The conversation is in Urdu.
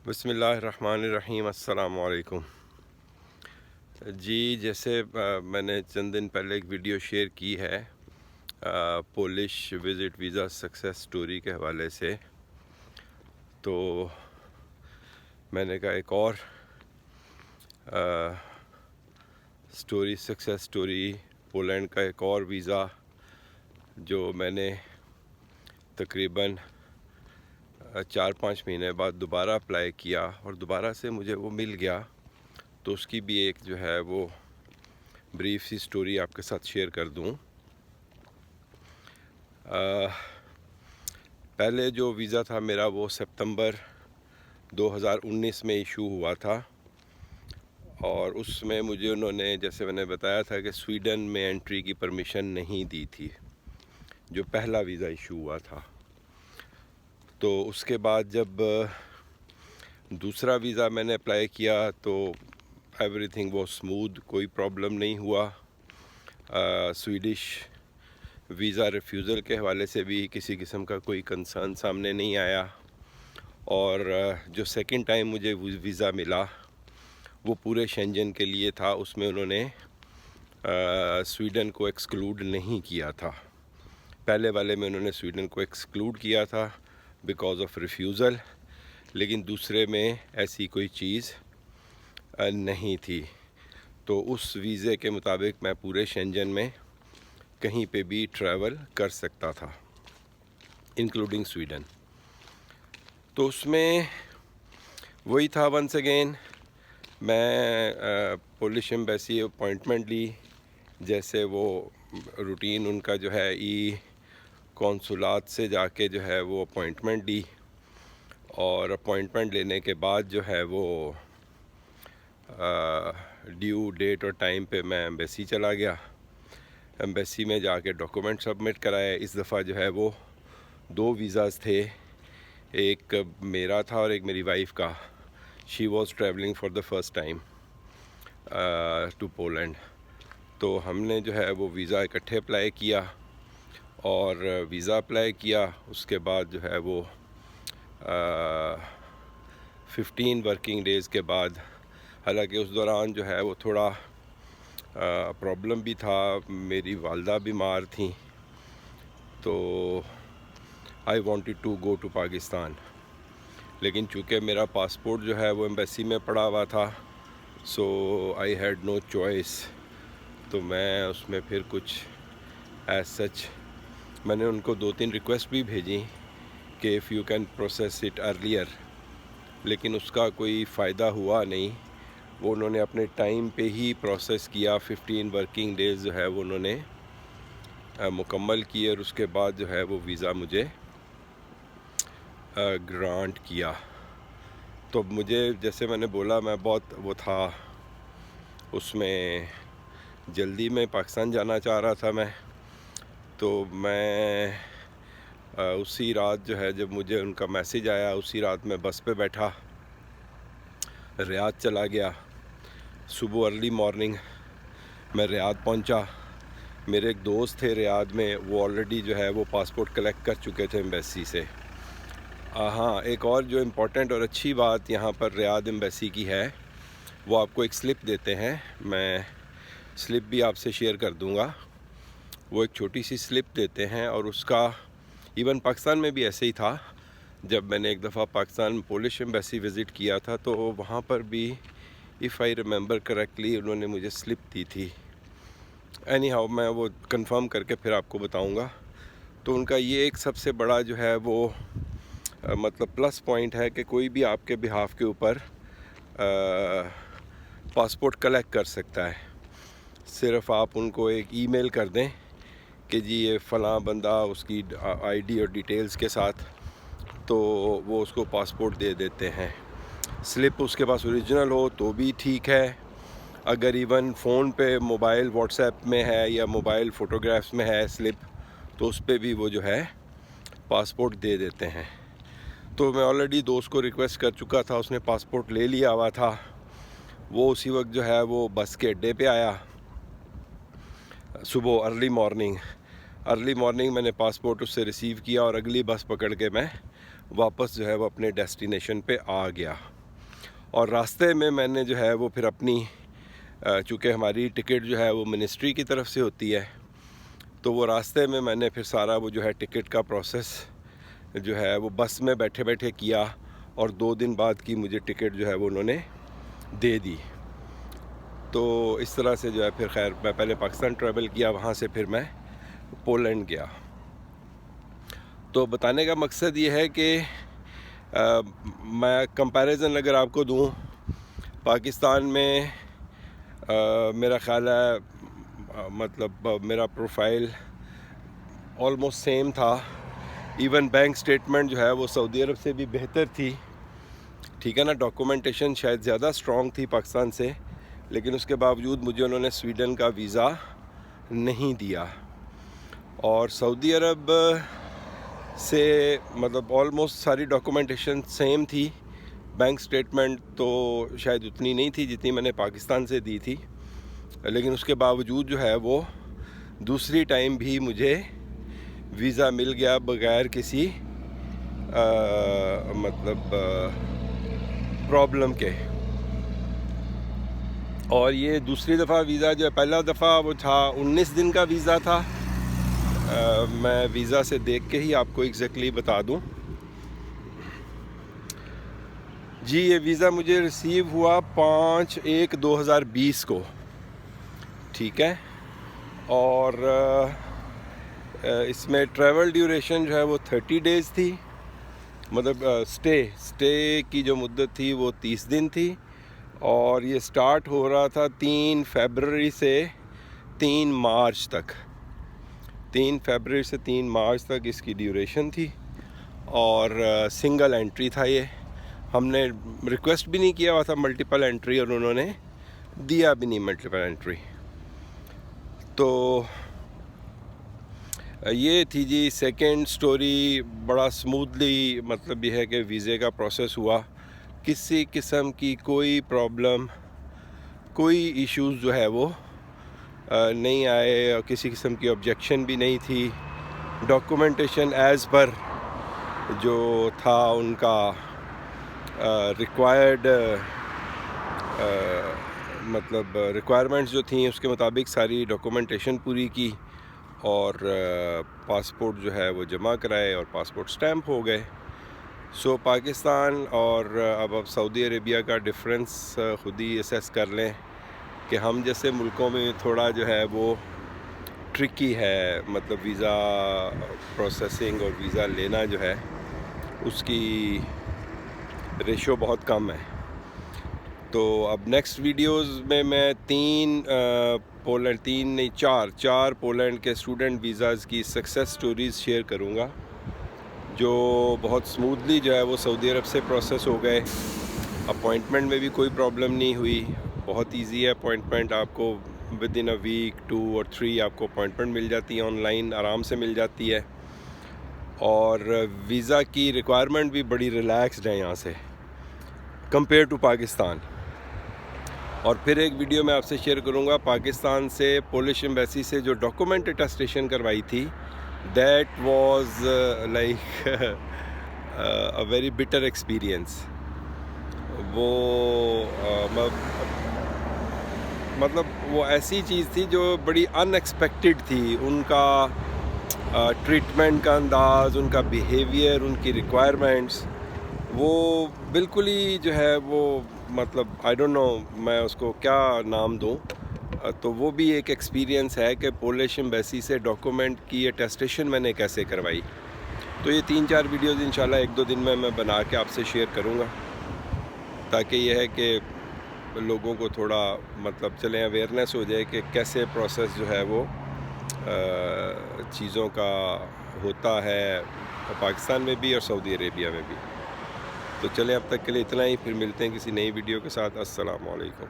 بسم اللہ الرحمن الرحیم۔ السلام علیکم جی۔ جیسے میں نے چند دن پہلے ایک ویڈیو شیئر کی ہے polish visit visa success story کے حوالے سے، تو میں نے کہا ایک اور سٹوری سکسیس سٹوری پولینڈ کا ایک اور ویزا جو میں نے تقریباً 4-5 مہینے بعد دوبارہ اپلائی کیا اور دوبارہ سے مجھے وہ مل گیا، تو اس کی بھی ایک جو ہے وہ بریف سی سٹوری آپ کے ساتھ شیئر کر دوں۔ پہلے جو ویزا تھا میرا وہ ستمبر 2019 میں ایشو ہوا تھا، اور اس میں مجھے انہوں نے، جیسے میں نے بتایا تھا، کہ سویڈن میں انٹری کی پرمیشن نہیں دی تھی، جو پہلا ویزا ایشو ہوا تھا۔ تو اس کے بعد جب دوسرا ویزا میں نے اپلائی کیا تو ایوری تھنگ واز اسموتھ، کوئی پرابلم نہیں ہوا۔ سویڈش ویزا ریفیوزل کے حوالے سے بھی کسی قسم کا کوئی کنسرن سامنے نہیں آیا، اور جو سیکنڈ ٹائم مجھے ویزا ملا وہ پورے شینجن کے لیے تھا۔ اس میں انہوں نے سویڈن کو ایکسکلوڈ نہیں کیا تھا۔ پہلے والے میں انہوں نے سویڈن کو ایکسکلوڈ کیا تھا بیکاز آف ریفیوزل، لیکن دوسرے میں ایسی کوئی چیز نہیں تھی۔ تو اس ویزے کے مطابق میں پورے شینجن میں کہیں پہ بھی ٹریول کر سکتا تھا، انکلوڈنگ سویڈن۔ تو اس میں وہی تھا، ونس اگین میں پولش ایمبیسی اپوائنٹمنٹ لی، جیسے وہ روٹین ان کا جو ہے کونسولات سے جا کے جو ہے وہ اپوائنٹمنٹ لی، اور اپوائنٹمنٹ لینے کے بعد جو ہے وہ ڈیو ڈیٹ اور ٹائم پہ میں ایمبیسی چلا گیا۔ ایمبیسی میں جا کے ڈاکومنٹ سبمٹ کرائے۔ اس دفعہ جو ہے وہ 2 ویزاز تھے، ایک میرا تھا اور ایک میری وائف کا۔ She was travelling for the first time to Poland. تو ہم نے جو ہے وہ ویزا اکٹھے اپلائی کیا، اور ویزا اپلائی کیا۔ اس کے بعد جو ہے وہ 15 ورکنگ ڈیز کے بعد، حالانکہ اس دوران جو ہے وہ تھوڑا پرابلم بھی تھا، میری والدہ بیمار تھیں، تو I wanted to go to Pakistan, لیکن چونکہ میرا پاسپورٹ جو ہے وہ ایمبیسی میں پڑا ہوا تھا، سو آئی ہیڈ نو چوائس۔ تو میں اس میں پھر کچھ ایز سچ میں نے ان کو 2-3 ریکویسٹ بھی بھیجی کہ if you can process it earlier, لیکن اس کا کوئی فائدہ ہوا نہیں۔ وہ انہوں نے اپنے ٹائم پہ ہی پروسیس کیا، 15 ورکنگ ڈیز جو ہے وہ انہوں نے مکمل کیے، اور اس کے بعد جو ہے وہ ویزا مجھے گرانٹ کیا۔ تو مجھے، جیسے میں نے بولا، میں بہت وہ تھا، اس میں جلدی میں پاکستان جانا چاہ رہا تھا میں، تو میں اسی رات جو ہے جب مجھے ان کا میسیج آیا، اسی رات میں بس پہ بیٹھا ریاض چلا گیا۔ صبح ارلی مارننگ میں ریاض پہنچا۔ میرے ایک دوست تھے ریاض میں، وہ آلریڈی جو ہے وہ پاسپورٹ کلیکٹ کر چکے تھے ایمبیسی سے۔ ہاں، ایک اور جو امپورٹنٹ اور اچھی بات یہاں پر ریاض ایمبیسی کی ہے، وہ آپ کو ایک سلپ دیتے ہیں۔ میں سلپ بھی آپ سے شیئر کر دوں گا۔ وہ ایک چھوٹی سی سلپ دیتے ہیں، اور اس کا ایون پاکستان میں بھی ایسے ہی تھا۔ جب میں نے ایک دفعہ پاکستان پولش ایمبیسی وزٹ کیا تھا، تو وہاں پر بھی اف آئی ریممبر کریکٹلی انہوں نے مجھے سلپ دی تھی۔ اینی ہاؤ، میں وہ کنفرم کر کے پھر آپ کو بتاؤں گا۔ تو ان کا یہ ایک سب سے بڑا جو ہے وہ مطلب پلس پوائنٹ ہے کہ کوئی بھی آپ کے بہاف کے اوپر پاسپورٹ کلیکٹ کر سکتا ہے۔ صرف آپ ان کو ایک ای میل کر دیں کہ جی یہ فلاں بندہ، اس کی آئی ڈی اور ڈیٹیلز کے ساتھ، تو وہ اس کو پاسپورٹ دے دیتے ہیں۔ سلپ اس کے پاس اوریجنل ہو تو بھی ٹھیک ہے، اگر ایون فون پہ، موبائل واٹس ایپ میں ہے یا موبائل فوٹوگرافس میں ہے سلپ، تو اس پہ بھی وہ جو ہے پاسپورٹ دے دیتے ہیں۔ تو میں آلریڈی دوست کو ریکویسٹ کر چکا تھا، اس نے پاسپورٹ لے لیا ہوا تھا۔ وہ اسی وقت جو ہے وہ بس کے اڈے پہ آیا، صبح ارلی مارننگ میں نے پاسپورٹ اس سے ریسیو کیا، اور اگلی بس پکڑ کے میں واپس جو ہے وہ اپنے ڈیسٹینیشن پہ آ گیا۔ اور راستے میں نے جو ہے وہ پھر اپنی چونکہ ہماری ٹکٹ جو ہے وہ منسٹری کی طرف سے ہوتی ہے، تو وہ راستے میں نے پھر سارا وہ جو ہے ٹکٹ کا پروسیس جو ہے وہ بس میں بیٹھے بیٹھے کیا، اور 2 دن بعد کی مجھے ٹکٹ جو ہے وہ انہوں نے دے دی. تو اس طرح سے جو ہے پھر خیر میں پہلے پاکستان ٹریول کیا، وہاں سے پھر میں پولینڈ گیا. تو بتانے کا مقصد یہ ہے کہ میں کمپیریزن اگر آپ کو دوں، پاکستان میں میرا خیال ہے مطلب میرا پروفائل آلموسٹ سیم تھا. ایون بینک سٹیٹمنٹ جو ہے وہ سعودی عرب سے بھی بہتر تھی، ٹھیک ہے نا. ڈاکومنٹیشن شاید زیادہ اسٹرانگ تھی پاکستان سے، لیکن اس کے باوجود مجھے انہوں نے سویڈن کا ویزا نہیں دیا. اور سعودی عرب سے مطلب آلموسٹ ساری ڈاکومنٹیشن سیم تھی. بینک سٹیٹمنٹ تو شاید اتنی نہیں تھی جتنی میں نے پاکستان سے دی تھی، لیکن اس کے باوجود جو ہے وہ دوسری ٹائم بھی مجھے ویزا مل گیا بغیر کسی مطلب پرابلم کے. اور یہ دوسری دفعہ ویزا جو پہلا دفعہ وہ تھا 19 دن کا ویزا تھا. میں ویزا سے دیکھ کے ہی آپ کو ایگزیکٹلی بتا دوں. جی یہ ویزا مجھے ریسیو ہوا 5/1/2020 کو، ٹھیک ہے. اور اس میں ٹریول ڈیوریشن جو ہے وہ 30 days تھی، مطلب اسٹے کی جو مدت تھی وہ 30 دن تھی. اور یہ سٹارٹ ہو رہا تھا 3 فیبروری سے 3 مارچ تک. 3 فیبروری سے 3 مارچ تک اس کی ڈیوریشن تھی، اور سنگل انٹری تھا. یہ ہم نے ریکویسٹ بھی نہیں کیا ہوا تھا ملٹیپل انٹری، اور انہوں نے دیا بھی نہیں ملٹیپل انٹری. تو یہ تھی جی سیکنڈ سٹوری. بڑا سموتھلی مطلب یہ ہے کہ ویزے کا پروسیس ہوا، کسی قسم کی کوئی پرابلم، کوئی ایشوز جو ہے وہ نہیں آئے، اور کسی قسم کی آبجیکشن بھی نہیں تھی. ڈاکومنٹیشن ایز پر جو تھا ان کا ریکوائرڈ مطلب ریکوائرمنٹس جو تھیں اس کے مطابق ساری ڈاکومنٹیشن پوری کی، اور پاسپورٹ جو ہے وہ جمع کرائے، اور پاسپورٹ سٹیمپ ہو گئے. سو پاکستان اور اب سعودی عربیہ کا ڈفرینس خود ہی اسیس کر لیں کہ ہم جیسے ملکوں میں تھوڑا جو ہے وہ ٹرکی ہے، مطلب ویزا پروسیسنگ اور ویزا لینا جو ہے اس کی ریشو بہت کم ہے. تو اب نیکسٹ ویڈیوز میں 4 پولینڈ کے اسٹوڈنٹ ویزاز کی سکسیس سٹوریز شیئر کروں گا، جو بہت سموتھلی جو ہے وہ سعودی عرب سے پروسیس ہو گئے. اپوائنٹمنٹ میں بھی کوئی پرابلم نہیں ہوئی، بہت ایزی ہے اپوائنٹمنٹ. آپ کو ود ان اے ویک 2 اور 3 آپ کو اپوائنٹمنٹ مل جاتی ہے، آن لائن آرام سے مل جاتی ہے. اور ویزا کی ریکوائرمنٹ بھی بڑی ریلیکسڈ ہے یہاں سے کمپیئر ٹو پاکستان. اور پھر ایک ویڈیو میں آپ سے شیئر کروں گا پاکستان سے پولش ایمبیسی سے جو ڈاکومنٹ اٹیسٹیشن کروائی تھی. That was like a very butter experience. وہ مطلب وہ ایسی چیز تھی جو بڑی ان ایکسپیکٹڈ تھی. ان کا ٹریٹمنٹ کا انداز، ان کا بیہیویئر، ان کی ریکوائرمنٹس، وہ بالکل ہی جو ہے وہ مطلب آئی ڈونٹ نو میں اس کو کیا نام دوں. تو وہ بھی ایک ایکسپیرینس ہے کہ پولش ایمبیسی سے ڈاکومنٹ کی اٹیسٹیشن میں نے کیسے کروائی. تو یہ 3-4 ویڈیوز انشاءاللہ 1-2 دن میں بنا کے آپ سے شیئر کروں گا، تاکہ یہ ہے کہ لوگوں کو تھوڑا مطلب چلیں اویئرنیس ہو جائے کہ کیسے پروسیس جو ہے وہ چیزوں کا ہوتا ہے پاکستان میں بھی اور سعودی عربیہ میں بھی. تو چلیں اب تک کے لیے اتنا ہی، پھر ملتے ہیں کسی نئی ویڈیو کے ساتھ. السلام علیکم.